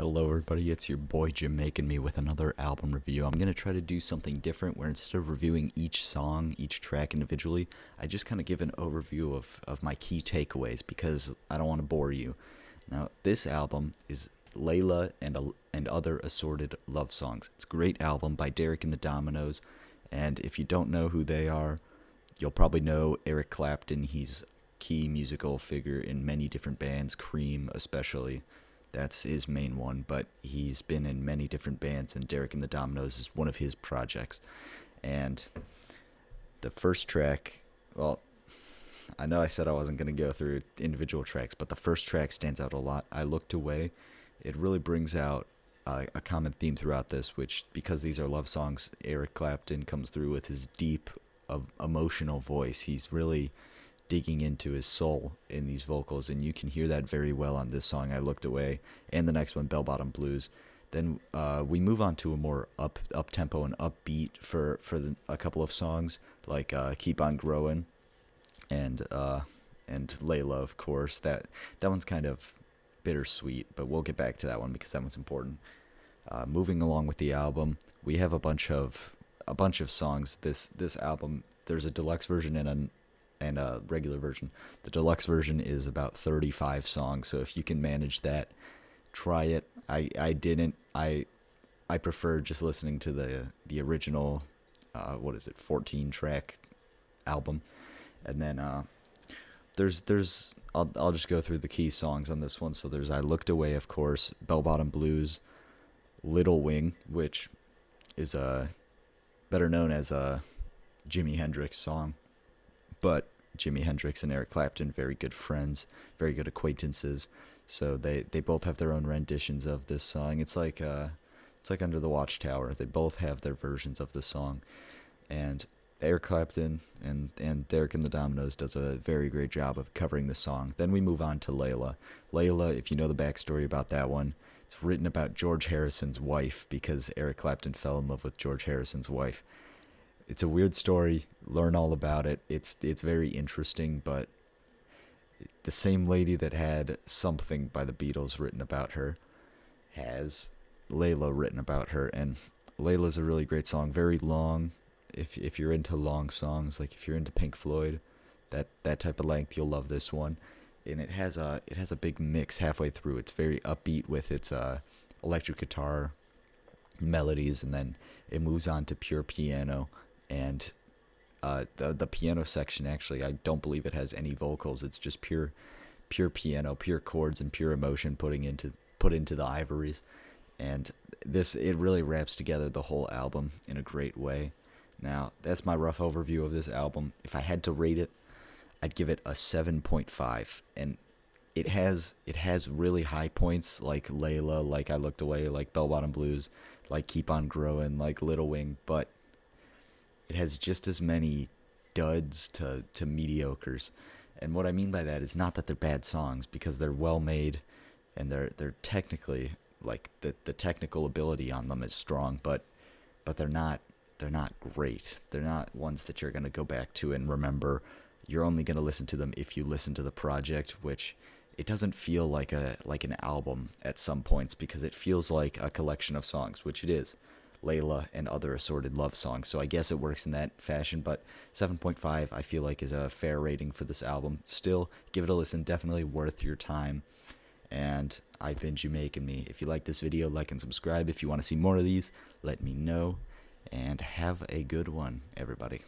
Hello everybody, it's your boy Jim making me with another album review. I'm going to try to do something different where instead of reviewing each song, each track individually, I just kind of give an overview of my key takeaways because I don't want to bore you. Now, this album is Layla and Other Assorted Love Songs. It's a great album by Derek and the Dominoes, and if you don't know who they are, you'll probably know Eric Clapton. He's a key musical figure in many different bands, Cream especially. That's his main one, but he's been in many different bands, and Derek and the Dominoes is one of his projects. And the first track, well, I know I said I wasn't going to go through individual tracks, but the first track stands out a lot. I Looked Away. It really brings out a common theme throughout this, which, because these are love songs, Eric Clapton comes through with his deep, emotional voice. He's really digging into his soul in these vocals, and you can hear that very well on this song, I Looked Away, and the next one, Bell Bottom Blues. Then we move on to a more up tempo and upbeat for a couple of songs like Keep On Growing and Layla, of course. That one's kind of bittersweet, but we'll get back to that one because that one's important. Moving along with the album, we have a bunch of songs. This album, there's a deluxe version and a regular version. The deluxe version is about 35 songs, so if you can manage that, try it. I didn't. I prefer just listening to the original, 14 track album, and then I'll just go through the key songs on this one. So there's I Looked Away, of course, Bell Bottom Blues, Little Wing, which is better known as a Jimi Hendrix song. But Jimi Hendrix and Eric Clapton, very good friends, very good acquaintances. So they both have their own renditions of this song. It's like Under the Watchtower. They both have their versions of the song, and Eric Clapton and Derek and the Dominoes does a very great job of covering the song. Then we move on to Layla. Layla, if you know the backstory about that one, it's written about George Harrison's wife because Eric Clapton fell in love with George Harrison's wife. It's a weird story. Learn all about it. It's very interesting, but the same lady that had Something by the Beatles written about her has Layla written about her, and Layla's a really great song. Very long. If you're into long songs, like if you're into Pink Floyd, that type of length, you'll love this one. And it has a big mix halfway through. It's very upbeat with its electric guitar melodies, and then it moves on to pure piano. And the piano section, actually, I don't believe it has any vocals. It's just pure piano, pure chords, and pure emotion put into the ivories. And it really wraps together the whole album in a great way. Now, that's my rough overview of this album. If I had to rate it, I'd give it a 7.5. And it has really high points like Layla, like I Looked Away, like Bell Bottom Blues, like Keep On Growing, like Little Wing, but it has just as many duds to mediocres. And what I mean by that is not that they're bad songs, because they're well made and they're technically, like, the technical ability on them is strong, but they're not great. They're not ones that you're going to go back to and remember. You're only going to listen to them if you listen to the project, which it doesn't feel like an album at some points, because it feels like a collection of songs, which it is. Layla and Other Assorted Love Songs. So I guess it works in that fashion, but 7.5 I feel like is a fair rating for this album. Still, give it a listen. Definitely worth your time. And I've been Jamaican Me. If you like this video, like and subscribe. If you want to see more of these, let me know. And have a good one, everybody.